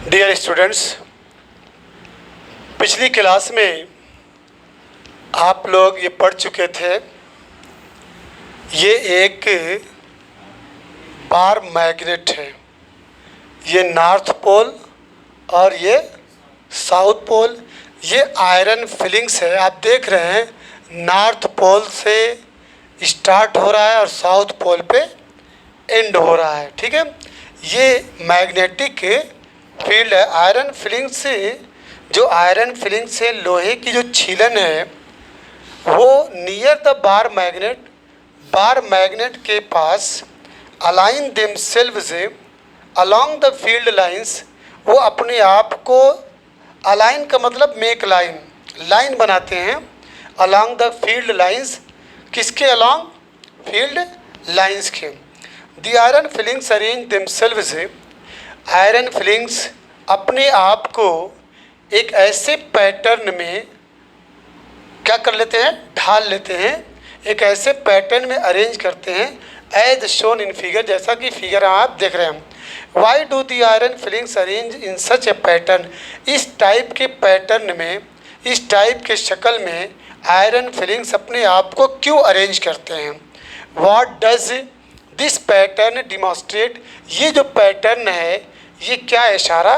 Dear students, पिछली class में आप लोग ये पढ़ चुके थे। ये एक बार मैग्नेट है। ये नॉर्थ पोल और ये साउथ पोल। ये आयरन फिलिंग्स है। आप देख रहे हैं नॉर्थ पोल से स्टार्ट हो रहा है और साउथ पोल पे एंड हो रहा है। ठीक है, ये मैग्नेटिक फील्ड है। आयरन फिलिंग से जो आयरन फिलिंग से लोहे की जो छीलन है वो नियर द बार मैग्नेट के पास align themselves along the field lines. वो अपने आप को अलाइन का मतलब मेक लाइन बनाते हैं अलोंग द फील्ड लाइंस। किसके अलोंग? फील्ड लाइंस के। The iron filings arrange themselves. Iron filings अपने आप को एक ऐसे पैटर्न में क्या कर लेते हैं? ढाल लेते हैं। एक ऐसे पैटर्न में अरेंज करते हैं एज शोन इन फिगर, जैसा कि फिगर आप देख रहे हैं। Why do the iron filings arrange in such A pattern? इस टाइप के पैटर्न में, इस टाइप के शक्ल में आयरन फिलिंग्स अपने आप को क्यों अरेंज करते हैं? What does this pattern demonstrate? ये जो पैटर्न है ये क्या इशारा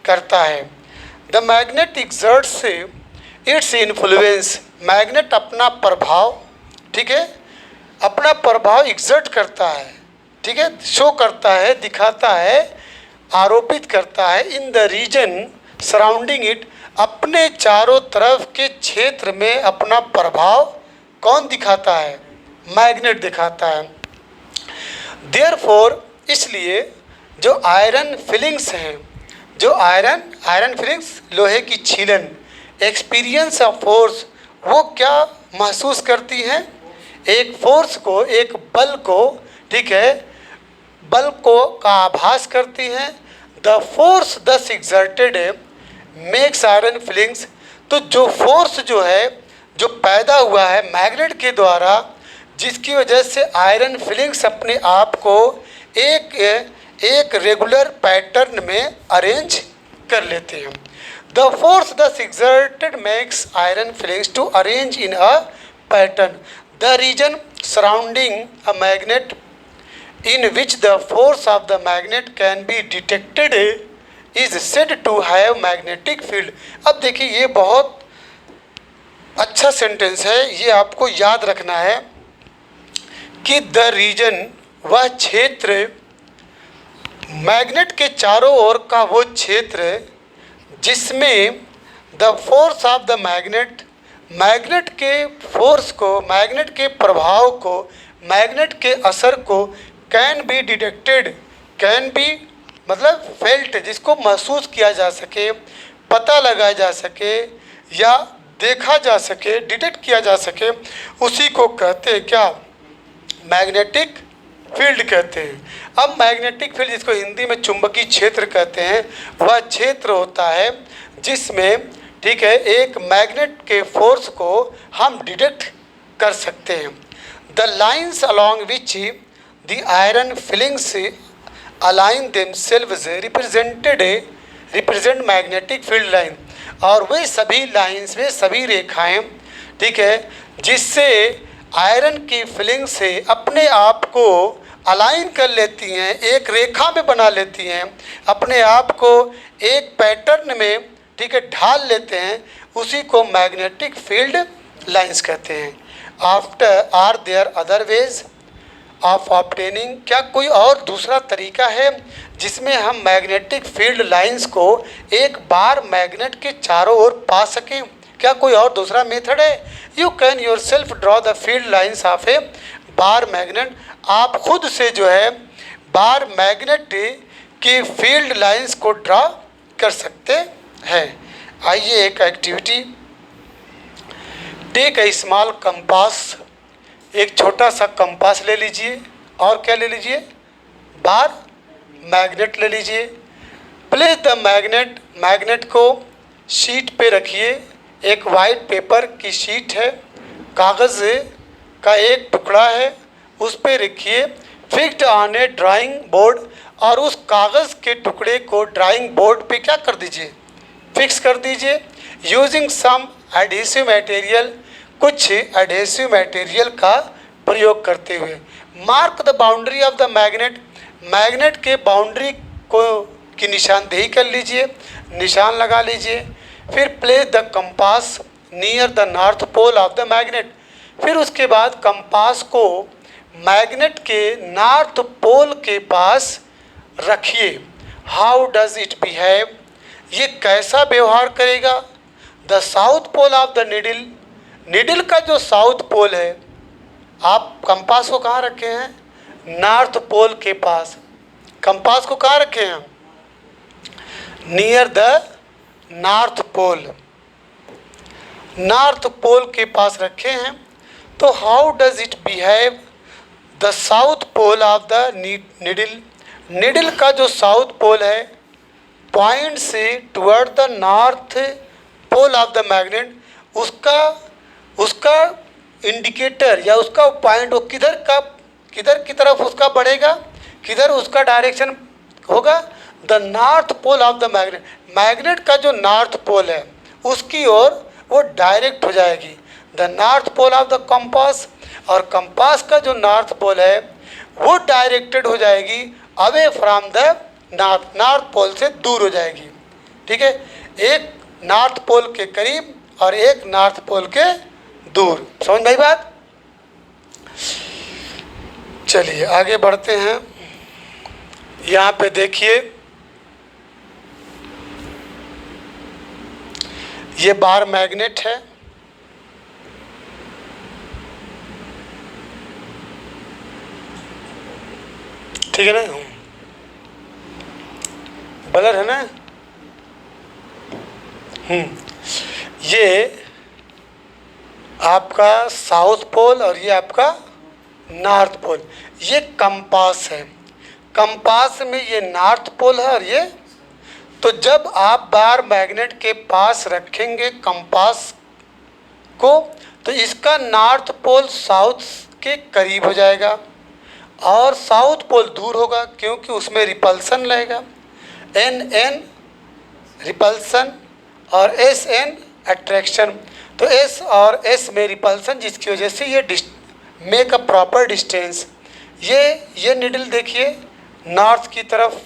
करता है? The magnet exerts its influence. Magnet अपना प्रभाव, ठीक है, अपना प्रभाव एक्सर्ट करता है, ठीक है, शो करता है, दिखाता है, आरोपित करता है in the region surrounding it. अपने चारों तरफ के क्षेत्र में अपना प्रभाव कौन दिखाता है? मैग्नेट दिखाता है। देयरफॉर, इसलिए जो आयरन फिलिंग्स हैं, जो आयरन फिलिंग्स लोहे की छीलन, एक्सपीरियंस ऑफ फोर्स, वो क्या महसूस करती हैं? एक फोर्स को, एक बल को, ठीक है, बल को का आभास करती हैं। The force thus exerted makes iron fillings. तो जो फोर्स जो है, जो पैदा हुआ है मैग्नेट के द्वारा, जिसकी वजह से आयरन फिलिंग्स अपने आप को एक रेगुलर पैटर्न में अरेंज कर लेते हैं। The force thus exerted makes iron filings to arrange in a pattern. The region surrounding a magnet in which the force of the magnet can be detected is said to have magnetic field। अब देखिए ये बहुत अच्छा sentence है, ये आपको याद रखना है कि द रीजन, वह क्षेत्र, मैग्नेट के चारों ओर का वो क्षेत्र जिसमें the force of the magnet, magnet के फोर्स को, मैग्नेट के प्रभाव को, मैग्नेट के असर को can be detected, can be मतलब फेल्ट, जिसको महसूस किया जा सके, पता लगाया जा सके या देखा जा सके, डिटेक्ट किया जा सके, उसी को कहते हैं क्या? मैग्नेटिक फील्ड कहते हैं। अब मैग्नेटिक फील्ड, जिसको हिंदी में चुंबकीय क्षेत्र कहते हैं, वह क्षेत्र होता है जिसमें, ठीक है, एक मैग्नेट के फोर्स को हम डिटेक्ट कर सकते हैं। The lines along which the iron filings align themselves represent magnetic field line. और वे सभी लाइन्स, वे सभी रेखाएं, ठीक है, जिससे आयरन की फिलिंग से अपने आप को अलाइन कर लेती हैं, एक रेखा में बना लेती हैं, अपने आप को एक पैटर्न में, ठीक है, ढाल लेते हैं, उसी को मैग्नेटिक फील्ड लाइंस कहते हैं। After are there other ways of obtaining? क्या कोई और दूसरा तरीका है जिसमें हम मैग्नेटिक फील्ड लाइंस को एक बार मैग्नेट के चारों ओर पा सकें? क्या कोई और दूसरा मेथड है? You can yourself draw the field lines of a bar magnet. आप खुद से जो है बार मैग्नेट की फील्ड लाइंस को ड्रा कर सकते हैं। आइए एक activity, take a small compass. एक छोटा सा कंपास ले लीजिए और क्या ले लीजिए? बार मैग्नेट ले लीजिए। प्लेस द मैग्नेट को शीट पे रखिए। एक वाइट पेपर की शीट है, कागज़ का एक टुकड़ा है, उस पे रखिए। Fixed on A drawing board, और उस कागज़ के टुकड़े को ड्राइंग बोर्ड पे क्या कर दीजिए, फिक्स कर दीजिए। यूजिंग सम एडहेसिव मटेरियल, कुछ एडहेसिव मटेरियल का प्रयोग करते हुए। Mark the boundary of the magnet, magnet के बाउंड्री को की निशानदेही कर लीजिए, निशान लगा लीजिए। फिर place the compass near the north pole of the magnet, फिर उसके बाद कंपास को मैग्नेट के नॉर्थ पोल के पास रखिए। हाउ डज इट बिहेव, ये कैसा व्यवहार करेगा। The south pole of the needle, needle का जो साउथ पोल है, आप कंपास को कहाँ रखे हैं, नॉर्थ पोल के पास। कंपास को कहाँ रखे हैं, near the north pole, north pole के पास रखे हैं। तो how does it behave, the south pole of the needle, needle का जो साउथ पोल है पॉइंट से toward the north pole of the magnet, उसका इंडिकेटर या उसका पॉइंट वो किधर की तरफ उसका बढ़ेगा, किधर उसका डायरेक्शन होगा, the north pole of the magnet, magnet का जो नॉर्थ पोल है उसकी ओर वो डायरेक्ट हो जाएगी। The north pole of the compass, और कंपास का जो नॉर्थ पोल है वो डायरेक्टेड हो जाएगी away from the north, north pole से दूर हो जाएगी। ठीक है, एक नॉर्थ पोल के करीब और एक नॉर्थ पोल के दूर। समझ भाई बात। चलिए आगे बढ़ते हैं। यहाँ पे देखिए, ये बार मैग्नेट है, ठीक है ना, बलर है ना। ये आपका साउथ पोल और ये आपका नॉर्थ पोल, ये कंपास है। कंपास में ये नॉर्थ पोल है और ये, तो जब आप बार मैग्नेट के पास रखेंगे कंपास को, तो इसका नॉर्थ पोल साउथ के करीब हो जाएगा और साउथ पोल दूर होगा, क्योंकि उसमें रिपल्सन रहेगा। एन एन रिपल्सन और एस एन अट्रैक्शन। तो एस और एस में रिपल्सन, जिसकी वजह से ये मेक अ प्रॉपर डिस्टेंस। ये निडल देखिए नॉर्थ की तरफ।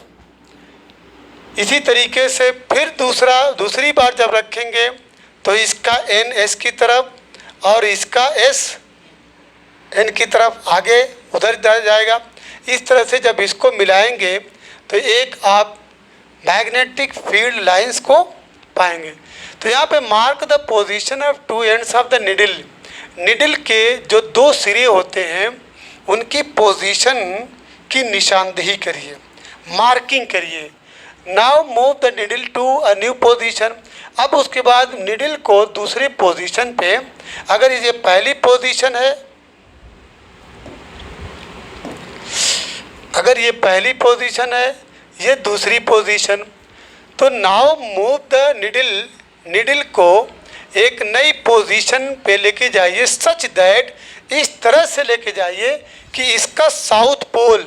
इसी तरीके से फिर दूसरी बार जब रखेंगे तो इसका एन एस की तरफ और इसका एस एन की तरफ आगे उधर जाएगा। इस तरह से जब इसको मिलाएंगे तो एक आप मैग्नेटिक फील्ड लाइंस को पाएंगे। तो यहाँ पे mark the position of two ends of the needle, needle के जो दो सिरे होते हैं उनकी पोजीशन की निशानदेही करिए, मार्किंग करिए। Now move the needle to a new position. अब उसके बाद निडल को दूसरी पोजीशन पे, अगर ये पहली पोजीशन है, अगर ये पहली पोजीशन है, ये दूसरी पोजीशन, तो नाउ मूव द निडल को एक नई पोजीशन पे लेके जाइए, सच दैट, इस तरह से लेके जाइए कि इसका साउथ पोल,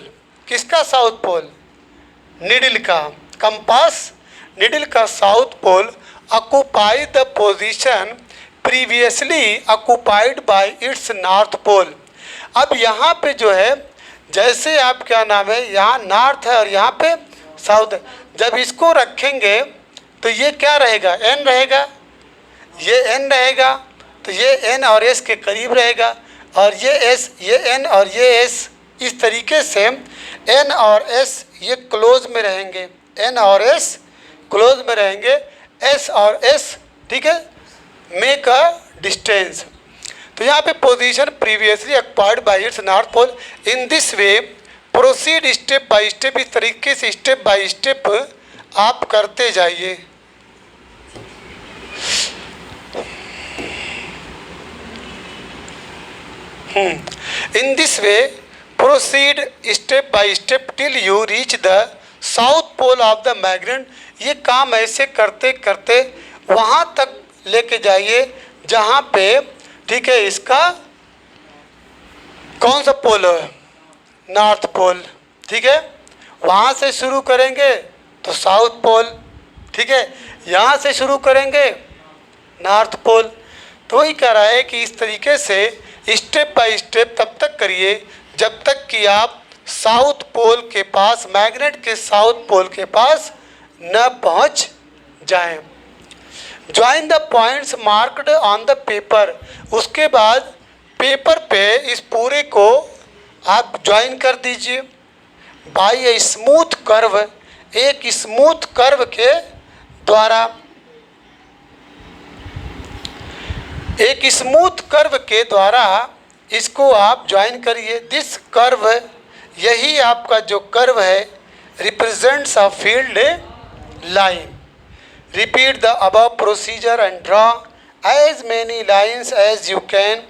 किसका साउथ पोल, निडल का, कंपास निडल का south pole occupy the position previously occupied by its north pole. अब यहाँ पे जो है, जैसे आप क्या नाम है, यहाँ नॉर्थ है और यहाँ पे साउथ है, जब इसको रखेंगे तो ये क्या रहेगा, एन रहेगा, ये एन रहेगा, तो ये एन और एस के करीब रहेगा, और ये एस, ये एन और ये एस, इस तरीके से एन और एस ये क्लोज में रहेंगे, एन और एस क्लोज में रहेंगे, एस और एस, ठीक है, मेक अ डिस्टेंस। तो यहाँ पे position previously occupied by its north pole. In this way proceed step by step, इस तरीके से स्टेप बाय स्टेप आप करते जाइए। In this way proceed step by step till you reach the south pole of the magnet। ये काम ऐसे करते करते वहाँ तक लेके जाइए जहाँ पे, ठीक है, इसका कौन सा पोल है, नॉर्थ पोल, ठीक है। वहाँ से शुरू करेंगे तो साउथ पोल, ठीक है। यहाँ से शुरू करेंगे नॉर्थ पोल। तो वही कह रहा है कि इस तरीके से स्टेप बाय स्टेप तब तक करिए जब तक कि आप साउथ पोल के पास, मैग्नेट के साउथ पोल के पास न पहुँच जाएं। Join the points marked on the paper. उसके बाद पेपर पे इस पूरे को आप ज्वाइन कर दीजिए बाय ए स्मूथ कर्व, एक स्मूथ कर्व के द्वारा, एक स्मूथ कर्व के द्वारा इसको आप ज्वाइन करिए। दिस कर्व, यही आपका जो कर्व है, represents a field line. Repeat the above procedure and draw as many lines as you can.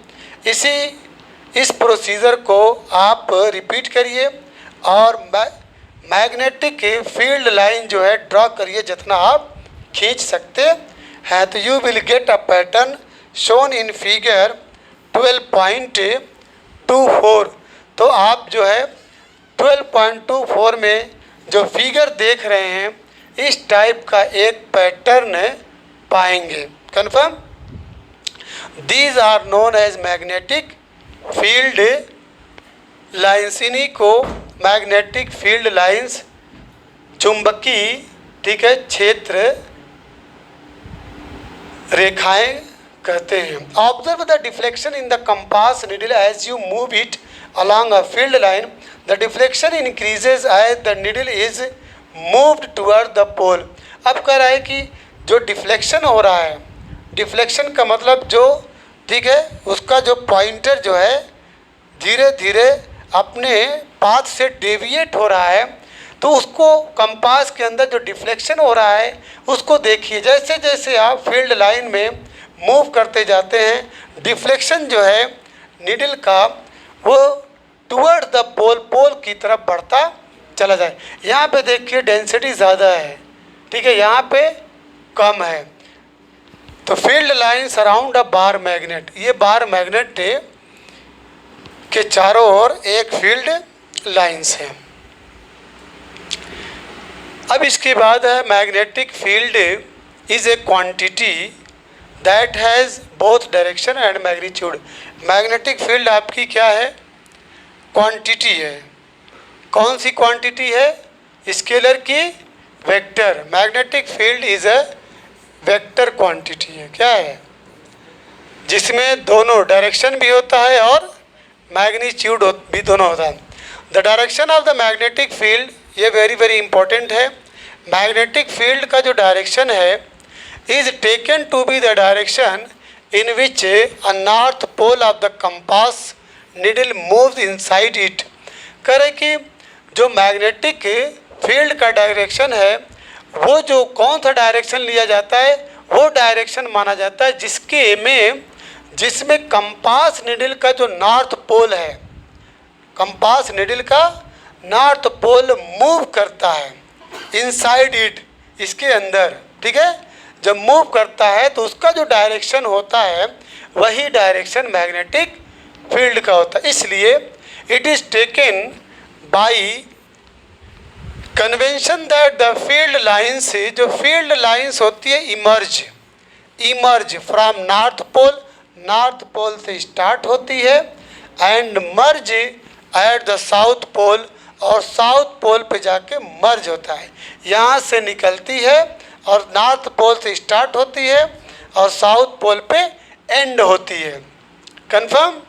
इस प्रोसीजर को आप रिपीट करिए और मैग्नेटिक फील्ड लाइन जो है ड्रॉ करिए जितना आप खींच सकते हैं। तो you will get a pattern shown in figure 12.24। तो आप जो है 12.24 में जो फिगर देख रहे हैं इस टाइप का एक पैटर्न पाएंगे। Confirm? These are known as magnetic field lines. इन्हीं को मैग्नेटिक फील्ड लाइन्स, चुंबकीय, ठीक है, क्षेत्र रेखाएं कहते हैं। Observe the deflection in the compass needle as you move it along a field line. The deflection increases as the needle is moved toward the pole. अब कह रहा है कि जो डिफ्लेक्शन हो रहा है, डिफ्लेक्शन का मतलब जो, ठीक है, उसका जो पॉइंटर जो है धीरे धीरे अपने पाथ से डेविएट हो रहा है, तो उसको कंपास के अंदर जो डिफ्लेक्शन हो रहा है उसको देखिए। जैसे जैसे आप फील्ड लाइन में मूव करते जाते हैं, डिफ्लेक्शन जो है नीडल का वो टुवर्ड द पोल, पोल की तरफ बढ़ता चला जाए। यहाँ पे देखिए डेंसिटी ज़्यादा है, ठीक है, यहाँ पे कम है। तो फील्ड लाइन सराउंड अ बार मैग्नेट, ये बार मैग्नेट के चारों ओर एक फील्ड लाइंस है। अब इसके बाद है magnetic field is a quantity that has both direction and magnitude. Magnetic field आपकी क्या है? क्वांटिटी है। कौन सी क्वांटिटी है? स्केलर की vector. Magnetic field is a vector quantity है। क्या है? जिसमें दोनों डायरेक्शन भी होता है और मैग्नीट्यूड भी दोनों होता है। The direction of the magnetic field, ये वेरी वेरी इंपॉर्टेंट है। मैग्नेटिक फील्ड का जो डायरेक्शन है is taken to be the direction in which a north pole of the compass needle moves inside it. करे कि जो मैग्नेटिक फील्ड का direction है वो जो कौन सा डायरेक्शन लिया जाता है, वो डायरेक्शन माना जाता है जिसमें कंपास नीडल का जो नॉर्थ पोल है, कंपास नीडल का नॉर्थ पोल मूव करता है इनसाइड इट, इसके अंदर, ठीक है। जब मूव करता है तो उसका जो डायरेक्शन होता है वही डायरेक्शन मैग्नेटिक फील्ड का होता है। इसलिए it is taken by convention that the field lines, जो फील्ड लाइन्स होती है emerge from north pole, north pole से स्टार्ट होती है and merge at the south pole, और साउथ पोल पे जाके मर्ज होता है। यहाँ से निकलती है और नॉर्थ पोल से स्टार्ट होती है और साउथ पोल पे एंड होती है। Confirm?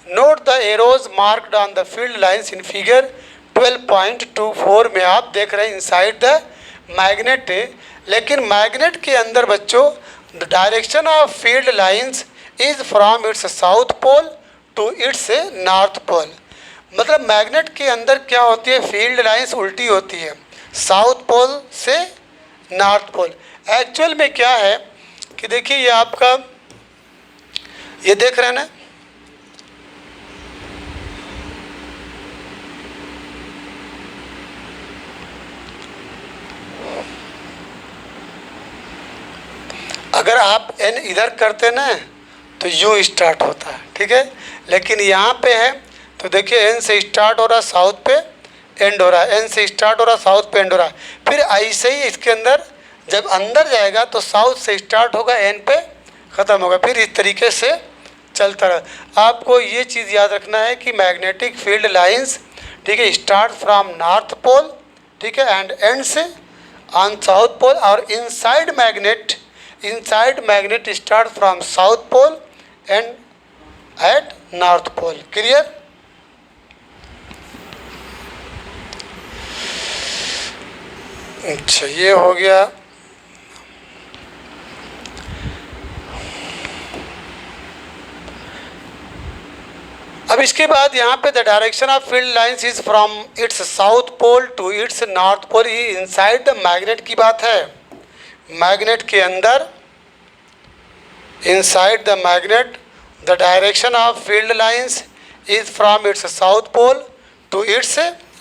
Note the arrows marked on the field lines in figure 12.24 में आप देख रहे हैं इनसाइड द मैग्नेट। लेकिन मैग्नेट के अंदर बच्चों the direction of field lines is from its south pole to its north pole. मतलब मैग्नेट के अंदर क्या होती है, फील्ड लाइन्स उल्टी होती है, साउथ पोल से नॉर्थ पोल। एक्चुअल में क्या है कि देखिए ये आपका, ये देख रहे हैं ना, अगर आप एन इधर करते ना तो यू स्टार्ट होता है, ठीक है। लेकिन यहाँ पे है तो तो देखिए एन से स्टार्ट हो रहा है, साउथ पे एंड हो रहा है, एन से स्टार्ट हो रहा है, साउथ पे एंड हो रहा है। फिर ऐसे ही इसके अंदर जब अंदर जाएगा तो साउथ से स्टार्ट होगा, एन पे ख़त्म होगा, फिर इस तरीके से चलता रहा। आपको ये चीज़ याद रखना है कि मैग्नेटिक फील्ड लाइंस, ठीक है, स्टार्ट फ्रॉम नॉर्थ पोल, ठीक है, एंड एंड से ऑन साउथ पोल, और inside magnet start from south pole end at north pole. Clear? अच्छा, ये हो गया। अब इसके बाद यहाँ पे the direction of field lines is from its south pole to its north pole. ये इनसाइड द मैग्नेट की बात है। मैग्नेट के अंदर, inside the magnet, the direction of field lines is from its south pole to its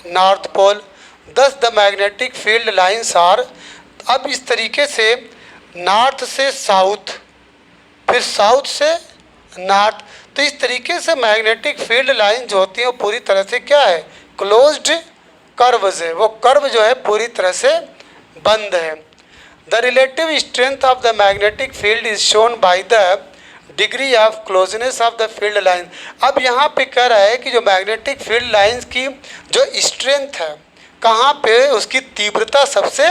north pole. Thus the magnetic field lines are, अब इस तरीके से नॉर्थ से साउथ, फिर साउथ से नॉर्थ, तो इस तरीके से मैग्नेटिक फील्ड लाइन जो होती है वो पूरी तरह से क्या है, क्लोज्ड कर्व्स है। वो कर्व जो है पूरी तरह से बंद है। The relative strength of the magnetic field is shown by the degree of closeness of the field line. अब यहाँ पे कह रहा है कि जो मैग्नेटिक फील्ड लाइंस की जो स्ट्रेंथ है, कहाँ पे उसकी तीव्रता सबसे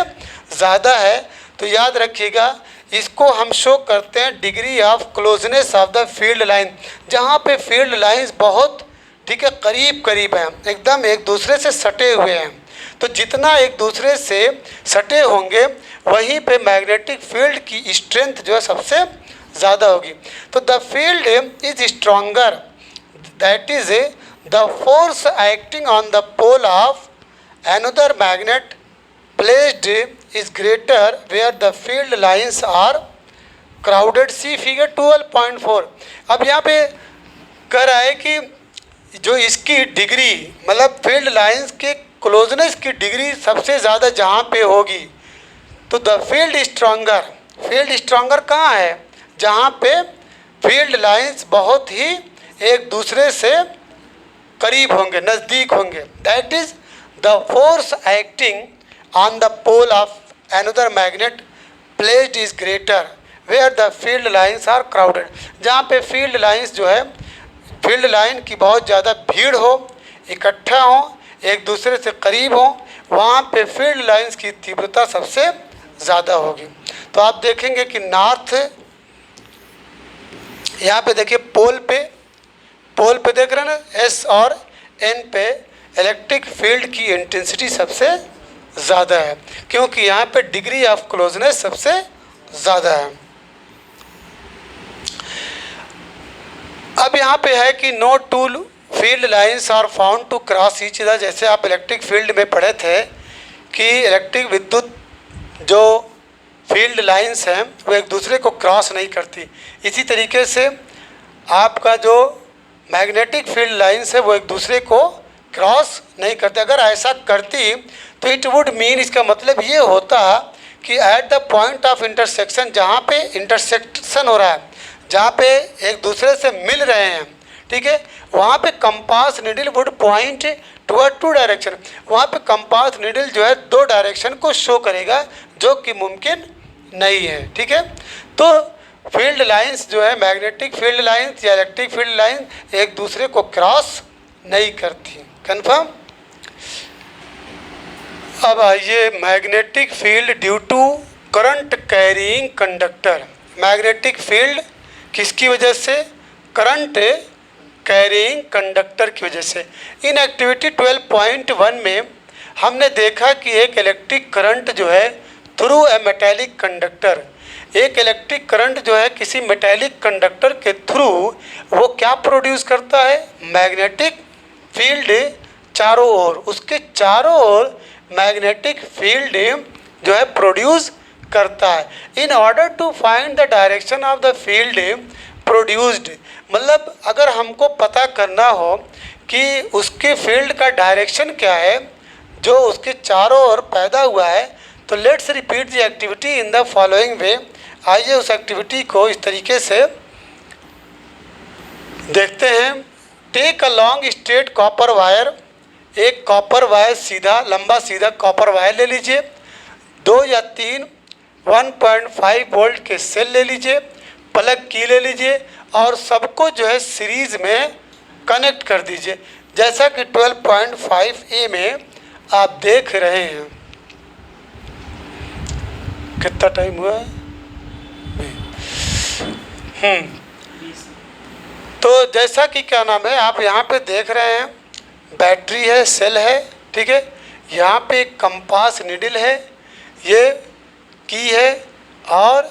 ज़्यादा है, तो याद रखिएगा इसको हम शो करते हैं degree of closeness of the field line. जहाँ पे फील्ड लाइंस बहुत, ठीक है, करीब करीब हैं, एकदम एक दूसरे से सटे हुए हैं, तो जितना एक दूसरे से सटे होंगे वहीं पे मैग्नेटिक फील्ड की स्ट्रेंथ जो है सबसे ज़्यादा होगी। तो the field is stronger, that is the force acting on the pole of another magnet placed is greater where the field lines are crowded। see figure 12.4। अब यहाँ पे कह रहा है कि जो इसकी डिग्री, मतलब फील्ड लाइंस के क्लोजनेस की डिग्री सबसे ज़्यादा जहाँ पे होगी, तो द फील्ड स्ट्रॉन्गर कहाँ है, जहाँ पे फील्ड लाइंस बहुत ही एक दूसरे से करीब होंगे, नज़दीक होंगे। That is the force acting on the pole of another magnet placed is greater where the field lines are crowded। जहाँ पे फील्ड लाइंस जो है, फील्ड लाइन की बहुत ज़्यादा भीड़ हो, इकट्ठा हो, एक दूसरे से करीब हो, वहाँ पे फील्ड लाइंस की तीव्रता सबसे ज़्यादा होगी। तो आप देखेंगे कि नॉर्थ, यहाँ पे देखिए पोल पे देख रहे हैं ना, एस और एन पे इलेक्ट्रिक फील्ड की इंटेंसिटी सबसे ज़्यादा है, क्योंकि यहाँ पे डिग्री ऑफ क्लोजनेस सबसे ज़्यादा है। अब यहाँ पे है कि no two field lines are found to cross each other. जैसे आप इलेक्ट्रिक फील्ड में पढ़े थे कि इलेक्ट्रिक विद्युत जो फील्ड लाइंस हैं वो एक दूसरे को क्रॉस नहीं करती, इसी तरीके से आपका जो मैग्नेटिक फील्ड लाइंस है वो एक दूसरे को क्रॉस नहीं करते। अगर ऐसा करती तो इट वुड मीन, इसका मतलब ये होता कि at the point of intersection, जहाँ पे इंटरसेक्शन हो रहा है, जहाँ पे एक दूसरे से मिल रहे हैं, ठीक है, वहाँ पे compass needle would point toward to direction. वहाँ पे कंपास नीडल जो है दो डायरेक्शन को शो करेगा, जो कि मुमकिन नहीं है, ठीक है। तो फील्ड लाइंस जो है, मैग्नेटिक फील्ड लाइंस या इलेक्ट्रिक फील्ड लाइंस एक दूसरे को क्रॉस नहीं करती। कन्फर्म? अब आइए magnetic field due to current carrying conductor. Magnetic field किसकी वजह से? करंट कैरिंग कंडक्टर की वजह से। इन एक्टिविटी 12.1 में हमने देखा कि एक इलेक्ट्रिक करंट जो है थ्रू ए मेटेलिक कंडक्टर, एक इलेक्ट्रिक करंट जो है किसी मेटेलिक कंडक्टर के थ्रू वो क्या प्रोड्यूस करता है? मैग्नेटिक फील्ड चारों ओर, उसके चारों ओर मैग्नेटिक फील्ड जो है प्रोड्यूस करता है। In order to find the direction of the field produced, मतलब अगर हमको पता करना हो कि उसके फील्ड का डायरेक्शन क्या है जो उसके चारों ओर पैदा हुआ है, तो let's repeat the activity in the following way. आइए उस एक्टिविटी को इस तरीके से देखते हैं, take a long straight copper wire, एक कॉपर वायर सीधा लंबा सीधा कॉपर वायर ले लीजिए, 2 या 3 1.5 वोल्ट के सेल ले लीजिए, प्लग की ले लीजिए और सबको जो है सीरीज में कनेक्ट कर दीजिए, जैसा कि 12.5A में आप देख रहे हैं। कितना टाइम हुआ है? तो जैसा कि क्या नाम है, आप यहाँ पे देख रहे हैं बैटरी है, सेल है, ठीक है। यहाँ पे एक कंपास नीडल है, ये की है और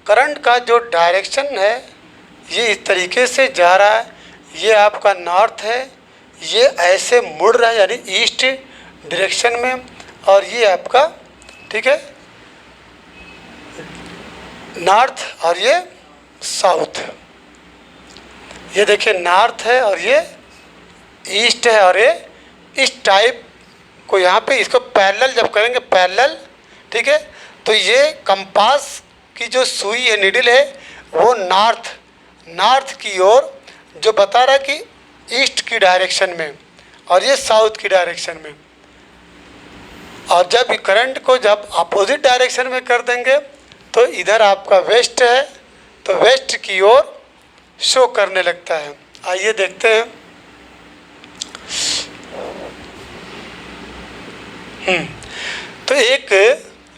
करंट का जो डायरेक्शन है ये इस तरीके से जा रहा है। ये आपका नॉर्थ है, ये ऐसे मुड़ रहा है यानी ईस्ट डायरेक्शन में, और ये आपका, ठीक है, नॉर्थ और ये साउथ। ये देखिए नॉर्थ है और ये ईस्ट है, और ये इस टाइप को यहाँ पे इसको पैरेलल जब करेंगे पैरेलल, ठीक है, तो ये कंपास की जो सुई है नीडल है वो नॉर्थ की ओर जो बता रहा है कि ईस्ट की डायरेक्शन में, और ये साउथ की डायरेक्शन में। और जब करंट को जब अपोजिट डायरेक्शन में कर देंगे तो इधर आपका वेस्ट है, तो वेस्ट की ओर शो करने लगता है। आइए देखते हैं। तो एक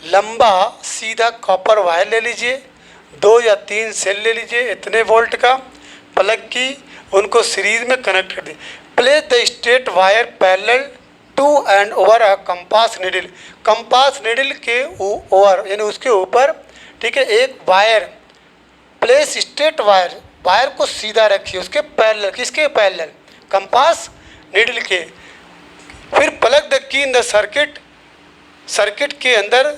लंबा सीधा कॉपर वायर ले लीजिए, 2 या 3 सेल ले लीजिए इतने वोल्ट का, प्लग की उनको सीरीज में कनेक्ट कर दिए। Place the straight wire parallel to and over a compass needle, compass needle के ओवर यानी उसके ऊपर, ठीक है, एक wire, place straight wire, wire को सीधा रखिए उसके पैरेलल, किसके पैरेलल? कंपास नीडल के। फिर plug the key in the circuit, circuit के अंदर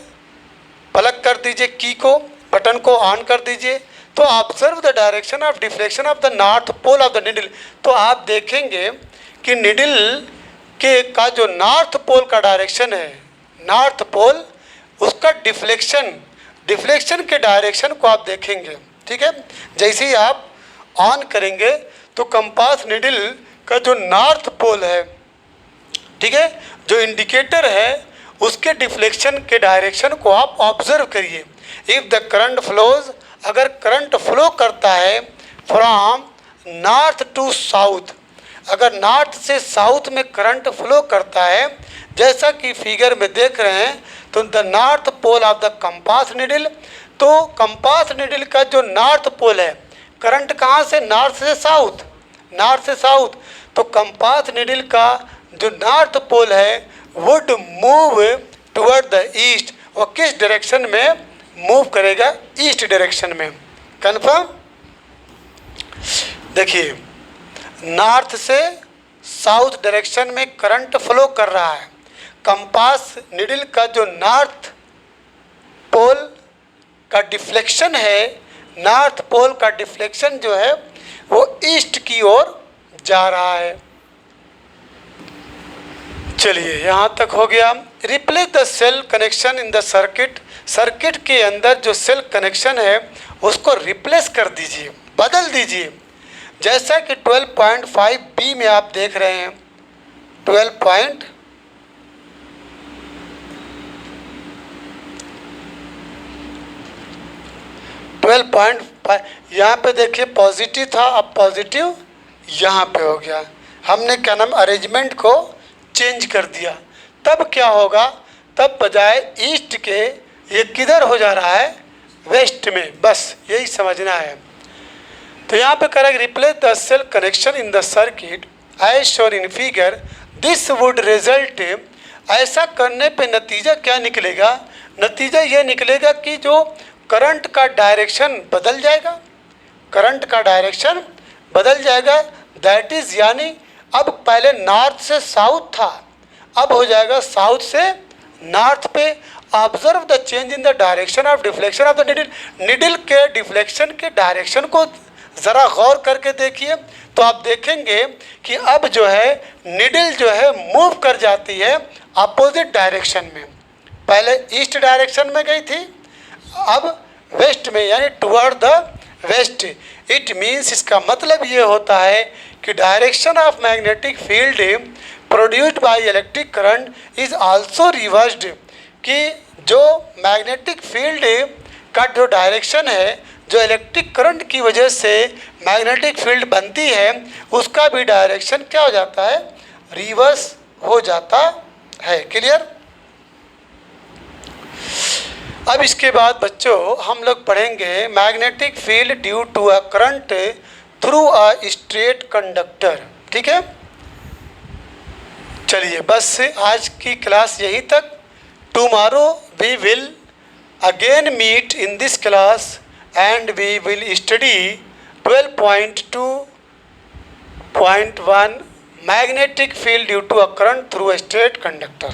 प्लग कर दीजिए की को, बटन को ऑन कर दीजिए। तो observe the direction of deflection of the north pole of the needle, तो आप देखेंगे कि निडल के का जो नॉर्थ पोल का डायरेक्शन है, नॉर्थ पोल, उसका डिफ्लेक्शन के डायरेक्शन को आप देखेंगे, ठीक है। जैसे ही आप ऑन करेंगे तो कंपास निडल का जो नॉर्थ पोल है, ठीक है, जो इंडिकेटर है उसके डिफ्लेक्शन के डायरेक्शन को आप ऑब्जर्व करिए। इफ़ द करंट फ्लोज, अगर करंट फ्लो करता है फ्रॉम नॉर्थ टू साउथ, अगर नॉर्थ से साउथ में करंट फ्लो करता है जैसा कि फिगर में देख रहे हैं, तो the north pole of the compass needle, तो कंपास निडल का जो नॉर्थ पोल है, करंट कहाँ से? नॉर्थ से साउथ, नॉर्थ से साउथ, तो कंपास निडल का जो नॉर्थ पोल है would move toward the east, वो किस डायरेक्शन में मूव करेगा? ईस्ट डायरेक्शन में। कन्फर्म? देखिए नॉर्थ से साउथ डायरेक्शन में करंट फ्लो कर रहा है, कंपास निडल का जो नॉर्थ पोल का डिफ्लेक्शन है, नॉर्थ पोल का डिफ्लेक्शन जो है वो ईस्ट की ओर जा रहा है। चलिए यहाँ तक हो गया। Replace the cell connection in the circuit, circuit के अंदर जो सेल कनेक्शन है उसको रिप्लेस कर दीजिए, बदल दीजिए, जैसा कि 12.5B में आप देख रहे हैं। 12.5 यहाँ पे देखिए पॉजिटिव था, अब पॉजिटिव यहाँ पे हो गया। हमने क्या नाम अरेंजमेंट को चेंज कर दिया। तब क्या होगा? तब बजाय ईस्ट के ये किधर हो जा रहा है? वेस्ट में। बस यही समझना है। तो यहाँ पे करेंगे replace the cell connection in the circuit as shown in figure, this would result, ऐसा करने पे नतीजा क्या निकलेगा? नतीजा ये निकलेगा कि जो करंट का डायरेक्शन बदल जाएगा, करंट का डायरेक्शन बदल जाएगा। दैट इज़ यानी अब पहले नॉर्थ से साउथ था, अब हो जाएगा साउथ से नॉर्थ पे। Observe the change in the direction of deflection of the needle, needle के डिफ्लेक्शन के डायरेक्शन को ज़रा गौर करके देखिए तो आप देखेंगे कि अब जो है निडल जो है मूव कर जाती है अपोजिट डायरेक्शन में। पहले ईस्ट डायरेक्शन में गई थी, अब वेस्ट में, यानी toward the west. It means, इसका मतलब ये होता है कि direction of magnetic field produced by electric current is also reversed, कि जो मैग्नेटिक फील्ड का जो डायरेक्शन है, जो इलेक्ट्रिक करंट की वजह से मैग्नेटिक फील्ड बनती है, उसका भी डायरेक्शन क्या हो जाता है, रिवर्स हो जाता है। क्लियर। अब इसके बाद बच्चों हम लोग पढ़ेंगे magnetic field due to a current through a straight conductor. ठीक है, चलिए बस आज की क्लास यहीं तक। Tomorrow we will again meet in this class and we will study 12.2.1 magnetic field due to a current through a straight conductor.